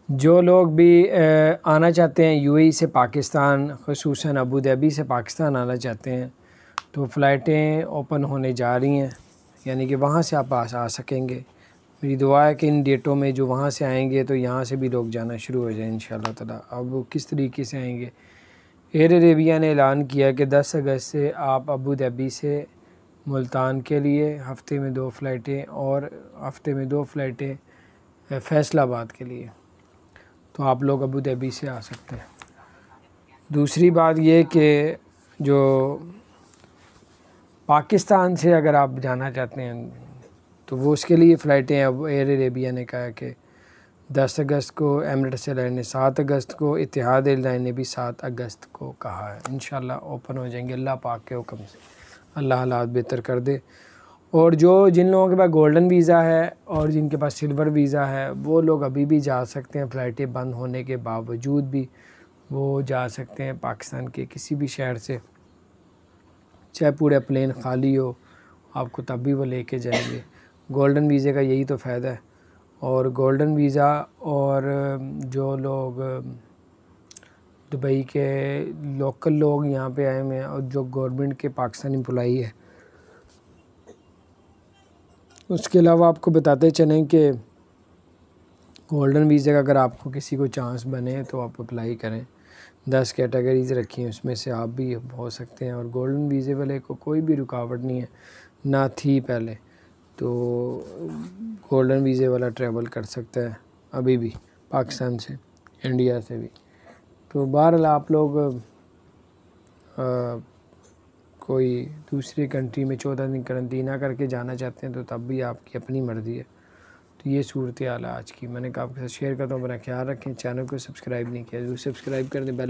जो लोग भी आना चाहते हैं यूएई से पाकिस्तान, ख़ुसूसन अबू धाबी से पाकिस्तान आना चाहते हैं, तो फ़्लाइटें ओपन होने जा रही हैं, यानी कि वहाँ से आप आ सकेंगे। मेरी दुआ है कि इन डेटों में जो वहाँ से आएंगे तो यहाँ से भी लोग जाना शुरू हो जाए इंशाअल्लाह ताला। अब वो किस तरीके से आएंगे, एयर अरेबिया ने ऐलान किया कि 10 अगस्त से आप अबू धाबी से मुल्तान के लिए हफ़्ते में 2 फ़्लाइटें और हफ़्ते में 2 फ़्लाइटें फ़ैसलाबाद के लिए, तो आप लोग अबू धाबी से आ सकते हैं। दूसरी बात ये कि जो पाकिस्तान से अगर आप जाना चाहते हैं तो वो उसके लिए फ़्लाइटें अब एयर अरेबिया ने कहा कि 10 अगस्त को एमिरेट्स एयरलाइन ने, 7 अगस्त को इत्तेहाद एयरलाइन ने भी 7 अगस्त को कहा है। इंशाल्लाह ओपन हो जाएंगे अल्लाह पाक के हुक्म से, अल्लाह हालात बेहतर कर दे। और जिन लोगों के पास गोल्डन वीज़ा है और जिनके पास सिल्वर वीज़ा है वो लोग अभी भी जा सकते हैं, फ़्लाइटें बंद होने के बावजूद भी वो जा सकते हैं पाकिस्तान के किसी भी शहर से, चाहे पूरा प्लेन खाली हो आपको तब भी वो लेके जाएंगे। गोल्डन वीज़े का यही तो फ़ायदा है। और गोल्डन वीज़ा और जो लोग दुबई के लोकल लोग यहाँ पे आए हुए हैं और जो गवर्नमेंट के पाकिस्तानी एम्प्लॉई है, उसके अलावा आपको बताते चलें कि गोल्डन वीज़े का अगर आपको किसी को चांस बने तो आप अप्लाई करें। 10 कैटेगरीज़ रखी हैं, उसमें से आप भी हो सकते हैं। और गोल्डन वीज़े वाले को कोई भी रुकावट नहीं है, ना थी पहले, तो गोल्डन वीज़े वाला ट्रैवल कर सकता है अभी भी पाकिस्तान से, इंडिया से भी। तो बहरहाल आप लोग कोई दूसरी कंट्री में 14 दिन करंटीना करके जाना चाहते हैं तो तब भी आपकी अपनी मर्ज़ी है। तो ये सूरत हाल है आज की, मैंने कहा आपके साथ शेयर करता हूँ। अपना ख्याल रखें, चैनल को सब्सक्राइब नहीं किया, ज़रूर सब्सक्राइब कर दें, बेल